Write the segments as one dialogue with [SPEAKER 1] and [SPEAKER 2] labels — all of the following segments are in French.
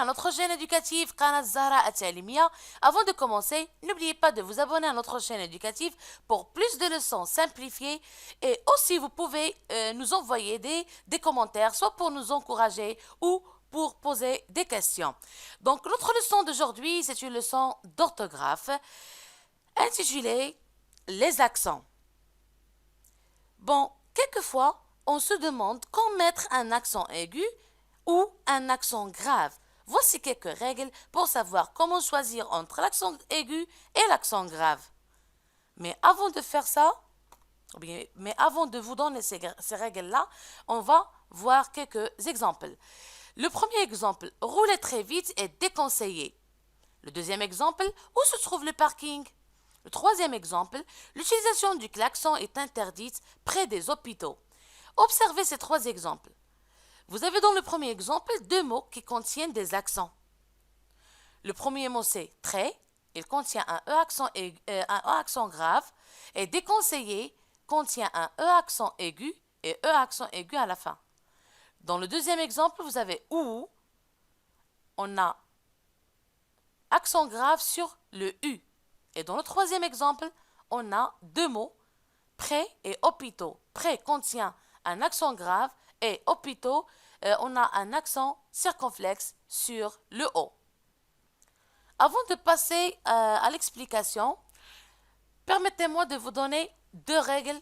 [SPEAKER 1] à notre chaîne éducative Qanat Zahra At-Ta'limia. Avant de commencer, n'oubliez pas de vous abonner à notre chaîne éducative pour plus de leçons simplifiées. Et aussi, vous pouvez nous envoyer des commentaires, soit pour nous encourager ou pour poser des questions. Donc, notre leçon d'aujourd'hui, c'est une leçon d'orthographe intitulée Les accents. Bon, quelquefois, on se demande quand mettre un accent aigu ou un accent grave. Voici quelques règles pour savoir comment choisir entre l'accent aigu et l'accent grave. Mais avant de faire ça, mais avant de vous donner ces règles-là, on va voir quelques exemples. Le premier exemple, rouler très vite est déconseillé. Le deuxième exemple, où se trouve le parking? Le troisième exemple, l'utilisation du klaxon est interdite près des hôpitaux. Observez ces trois exemples. Vous avez dans le premier exemple deux mots qui contiennent des accents. Le premier mot c'est très, il contient un E accent grave, et déconseillé contient un E accent aigu et E accent aigu à la fin. Dans le deuxième exemple, vous avez ou, on a accent grave sur le U. Et dans le troisième exemple, on a deux mots, près et hôpitaux. Près contient un accent grave et hôpitaux, on a un accent circonflexe sur le O. Avant de passer à l'explication, permettez-moi de vous donner deux règles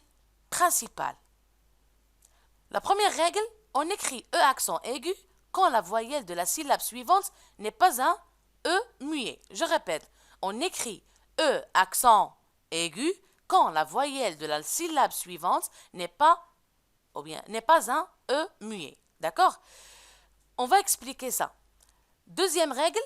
[SPEAKER 1] principales. La première règle, on écrit E accent aigu quand la voyelle de la syllabe suivante n'est pas un E muet. Je répète, on écrit E accent aigu quand la voyelle de la syllabe suivante n'est pas un E muet. D'accord? On va expliquer ça. Deuxième règle,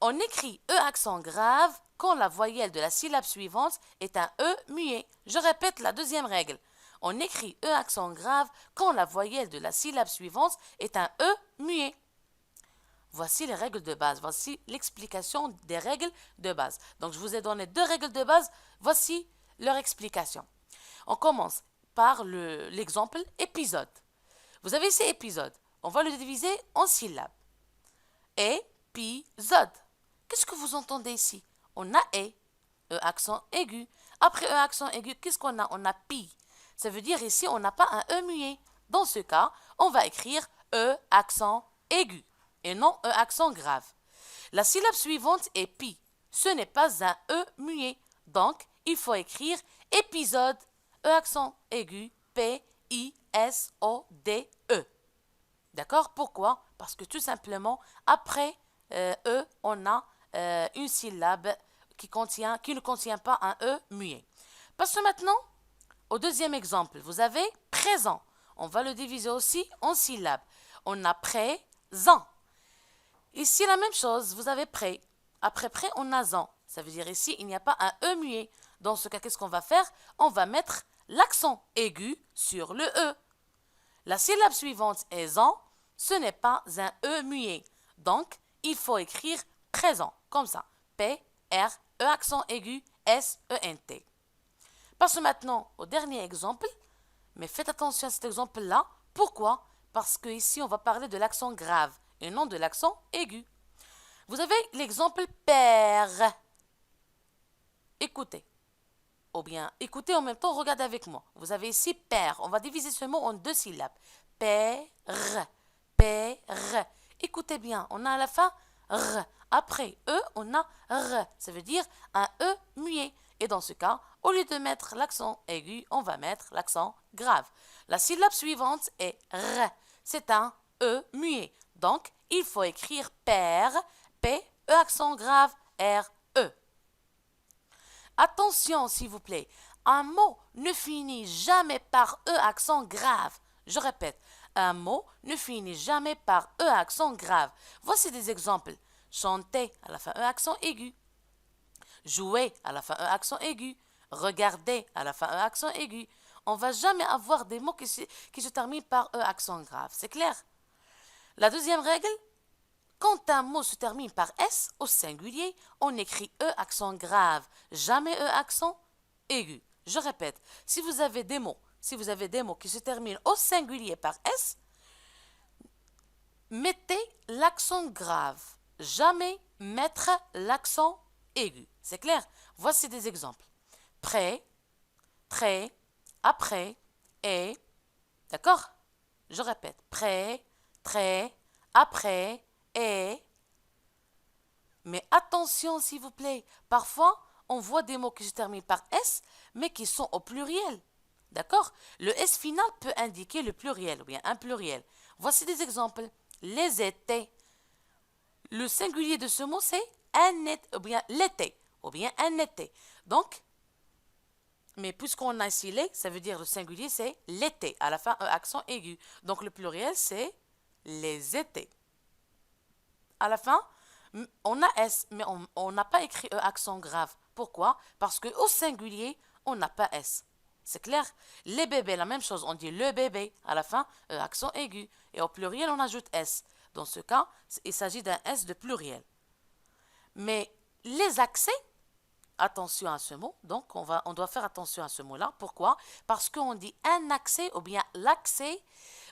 [SPEAKER 1] on écrit E accent grave quand la voyelle de la syllabe suivante est un E muet. Je répète la deuxième règle. On écrit E accent grave quand la voyelle de la syllabe suivante est un E muet. Voici les règles de base. Voici l'explication des règles de base. Donc, je vous ai donné deux règles de base. Voici leur explication. On commence par l'exemple épisode. Vous avez ici épisode. On va le diviser en syllabes. Épisode. Qu'est-ce que vous entendez ici? On a E accent aigu. Après E accent aigu, qu'est-ce qu'on a? On a pi. Ça veut dire ici, on n'a pas un E muet. Dans ce cas, on va écrire E accent aigu et non E accent grave. La syllabe suivante est pi. Ce n'est pas un E muet. Donc, il faut écrire épisode, E accent aigu, P-I-S-O-D-E. D'accord? Pourquoi? Parce que tout simplement, après E, on a une syllabe qui ne contient pas un E muet. Passons maintenant au deuxième exemple. Vous avez présent. On va le diviser aussi en syllabes. On a présent. Ici, la même chose. Vous avez prêt. Après prêt, on a zan. Ça veut dire ici, il n'y a pas un E muet. Dans ce cas, qu'est-ce qu'on va faire? On va mettre l'accent aigu sur le E. La syllabe suivante est zan. Ce n'est pas un E muet. Donc, il faut écrire présent. Comme ça. P-R, E accent aigu, S-E-N-T. Passons maintenant au dernier exemple. Mais faites attention à cet exemple-là. Pourquoi? Parce qu'ici, on va parler de l'accent grave et non de l'accent aigu. Vous avez l'exemple père. Écoutez. Ou bien, écoutez en même temps, regardez avec moi. Vous avez ici père. On va diviser ce mot en deux syllabes. Père. Père. Écoutez bien, on a à la fin R. Après E, on a R. Ça veut dire un E muet. Et dans ce cas, au lieu de mettre l'accent aigu, on va mettre l'accent grave. La syllabe suivante est R. C'est un E muet. Donc, il faut écrire père, P, E accent grave, R, E. Attention, s'il vous plaît, un mot ne finit jamais par E accent grave. Je répète, un mot ne finit jamais par E accent grave. Voici des exemples. Chanter, à la fin E accent aigu. Jouer, à la fin E accent aigu. Regarder, à la fin E accent aigu. On ne va jamais avoir des mots qui se terminent par E accent grave. C'est clair? La deuxième règle, quand un mot se termine par S au singulier, on écrit E accent grave, jamais E accent aigu. Je répète, si vous avez des mots qui se terminent au singulier par S, Mettez l'accent grave. Jamais mettre l'accent aigu. C'est clair? Voici des exemples. Près, très, après, et. D'accord? Je répète. Près, très, après, et. Mais attention, s'il vous plaît. Parfois, on voit des mots qui se terminent par S, mais qui sont au pluriel. D'accord? Le S final peut indiquer le pluriel ou bien un pluriel. Voici des exemples. Les étés. Le singulier de ce mot, c'est un été, ou bien l'été, ou bien un été. Donc, mais puisqu'on a ici les, ça veut dire le singulier, c'est l'été. À la fin, un accent aigu. Donc, le pluriel, c'est les étés. À la fin, on a S, mais on n'a pas écrit accent grave. Pourquoi? Parce qu'au singulier, on n'a pas S. C'est clair? Les bébés, la même chose. On dit le bébé. À la fin, accent aigu. Et au pluriel, on ajoute S. Dans ce cas, il s'agit d'un S de pluriel. Mais les accès, attention à ce mot. Donc, on doit faire attention à ce mot-là. Pourquoi? Parce qu'on dit un accès ou bien l'accès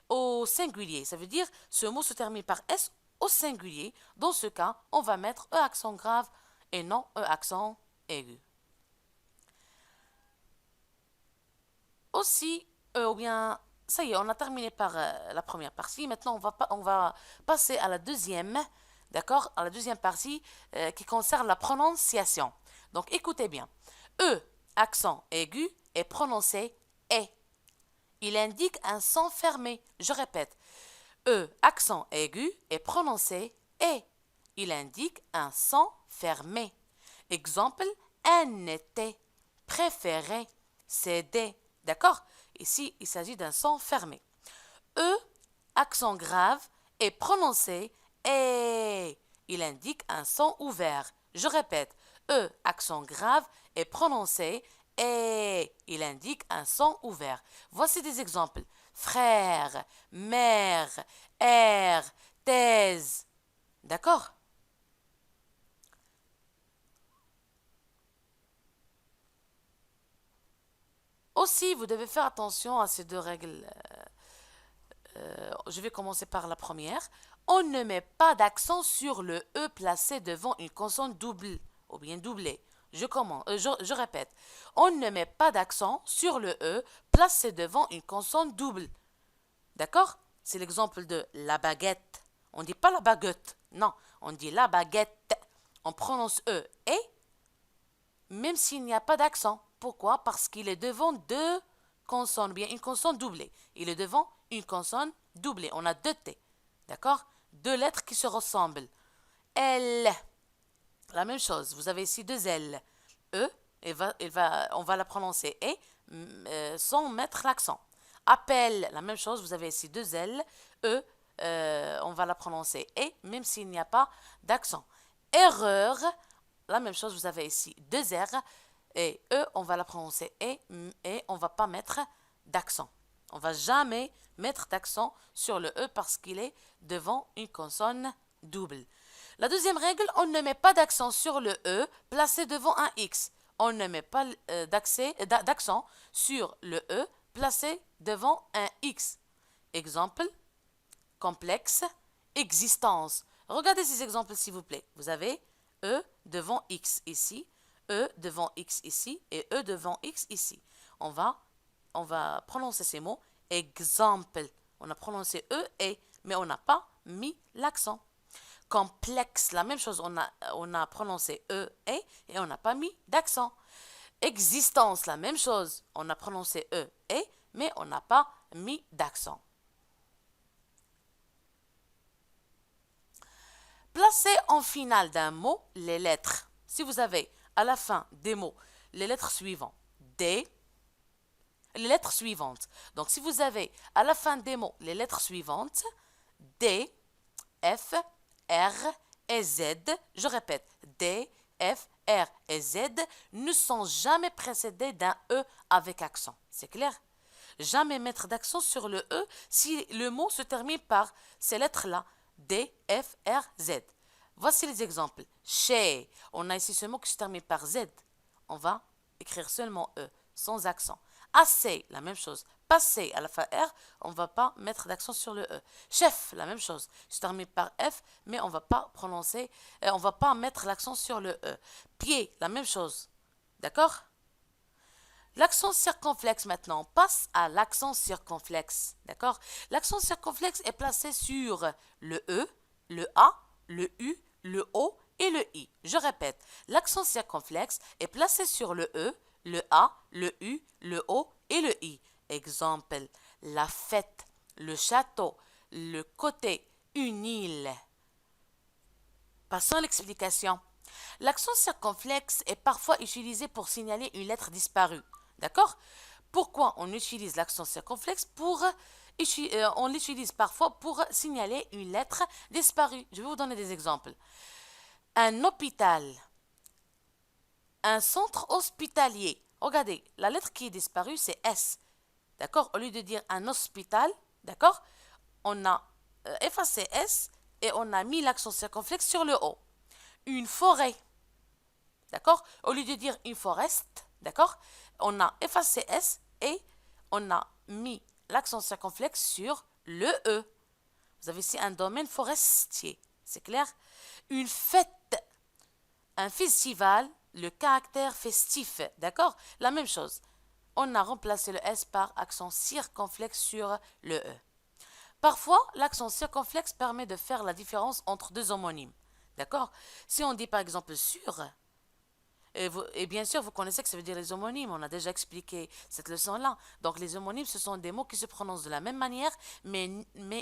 [SPEAKER 1] au singulier. Ça veut dire ce mot se termine par S au singulier. Dans ce cas, on va mettre E accent grave et non E accent aigu. Aussi, ou bien, ça y est, on a terminé par la première partie. Maintenant, on va passer à la deuxième, d'accord? À la deuxième partie qui concerne la prononciation. Donc, écoutez bien. E, accent aigu, est prononcé est. Il indique un son fermé. Je répète. E, accent aigu, est prononcé est. Il indique un son fermé. Exemple, un été, préféré, céder. D'accord? Ici, il s'agit d'un son fermé. E, accent grave, est prononcé est. Il indique un son ouvert. Je répète. E, accent grave, est prononcé est. Il indique un son ouvert. Voici des exemples. Frère, mère, air, thèse. D'accord? Aussi, vous devez faire attention à ces deux règles. Je vais commencer par la première. On ne met pas d'accent sur le E placé devant une consonne double ou bien doublée. Je répète. On ne met pas d'accent sur le E placé devant une consonne double. D'accord? C'est l'exemple de la baguette. On ne dit pas la baguette. Non, on dit la baguette. On prononce E et même s'il n'y a pas d'accent. Pourquoi? Parce qu'il est devant deux consonnes, bien une consonne doublée. Il est devant une consonne doublée. On a deux T. D'accord? Deux lettres qui se ressemblent. L. La même chose. Vous avez ici deux L. E. On va la prononcer et sans mettre l'accent. Appel. La même chose. Vous avez ici deux L. E. On va la prononcer et même s'il n'y a pas d'accent. Erreur. La même chose. Vous avez ici deux R. Et E, on va la prononcer et on ne va pas mettre d'accent. On ne va jamais mettre d'accent sur le E parce qu'il est devant une consonne double. La deuxième règle, on ne met pas d'accent sur le E placé devant un X. On ne met pas d'accent sur le E placé devant un X. Exemple, complexe, existence. Regardez ces exemples s'il vous plaît. Vous avez E devant X ici. E devant X ici et E devant X ici. On va prononcer ces mots. Exemple. On a prononcé E et, mais on n'a pas mis l'accent. Complexe, la même chose. On a prononcé E et on n'a pas mis d'accent. Existence, la même chose. On a prononcé E et, mais on n'a pas mis d'accent. Placez en finale d'un mot les lettres. Si vous avez à la fin des mots les lettres suivantes, les lettres suivantes. Donc, si vous avez à la fin des mots les lettres suivantes, D, F, R et Z, je répète, D, F, R et Z ne sont jamais précédés d'un E avec accent. C'est clair? Jamais mettre d'accent sur le E si le mot se termine par ces lettres-là, D, F, R, Z. Voici les exemples. Chez, on a ici ce mot qui se termine par Z. On va écrire seulement E, sans accent. Assez, la même chose. Passer à la fin R, on ne va pas mettre d'accent sur le E. Chef, la même chose. Je termine par F, mais on ne va pas prononcer, on ne va pas mettre l'accent sur le E. Pied, la même chose. D'accord? L'accent circonflexe maintenant, on passe à l'accent circonflexe. D'accord? L'accent circonflexe est placé sur le E, le A, le U, le O et le I. Je répète, l'accent circonflexe est placé sur le E, le A, le U, le O et le I. Exemple, la fête, le château, le côté, une île. Passons à l'explication. L'accent circonflexe est parfois utilisé pour signaler une lettre disparue. D'accord? Pourquoi on utilise l'accent circonflexe on l'utilise parfois pour signaler une lettre disparue. Je vais vous donner des exemples. Un hôpital, un centre hospitalier. Regardez, la lettre qui est disparue, c'est S. D'accord? Au lieu de dire un hospital, d'accord? On a effacé S et on a mis l'accent circonflexe sur le O. Une forêt. D'accord? Au lieu de dire une forest, d'accord? On a effacé S et on a mis l'accent circonflexe sur le E. Vous avez ici un domaine forestier. C'est clair? Une fête, un festival, le caractère festif. D'accord? La même chose. On a remplacé le S par accent circonflexe sur le E. Parfois, l'accent circonflexe permet de faire la différence entre deux homonymes. D'accord? Si on dit par exemple sur, et bien sûr, vous connaissez que ça veut dire les homonymes. On a déjà expliqué cette leçon-là. Donc, les homonymes, ce sont des mots qui se prononcent de la même manière, mais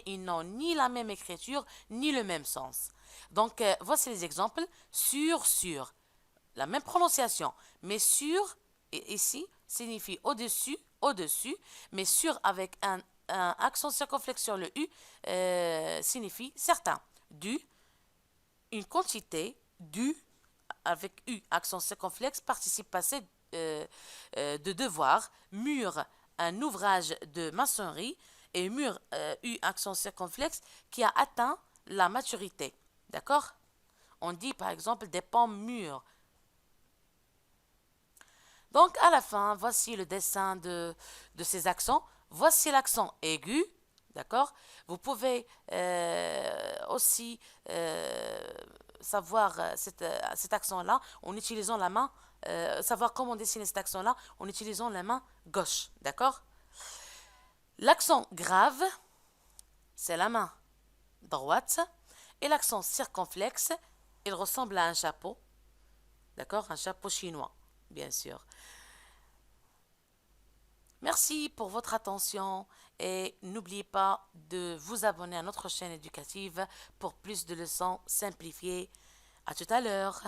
[SPEAKER 1] ils n'ont ni la même écriture, ni le même sens. Donc, voici les exemples. Sur. La même prononciation. Mais sur, ici, signifie au-dessus. Mais sur avec un accent circonflexe sur le U signifie certain. Du, une quantité, du, avec U, accent circonflexe, participe passé de devoir, mur, un ouvrage de maçonnerie, et mur, U, accent circonflexe, qui a atteint la maturité. D'accord? On dit par exemple des pommes mûres. Donc à la fin, voici le dessin de ces accents. Voici l'accent aigu. D'accord? Vous pouvez aussi savoir cet accent-là en utilisant la main, savoir comment dessiner cet accent-là en utilisant la main gauche. D'accord? L'accent grave, c'est la main droite. Et l'accent circonflexe, il ressemble à un chapeau. D'accord? Un chapeau chinois, bien sûr. Merci pour votre attention et n'oubliez pas de vous abonner à notre chaîne éducative pour plus de leçons simplifiées. À tout à l'heure.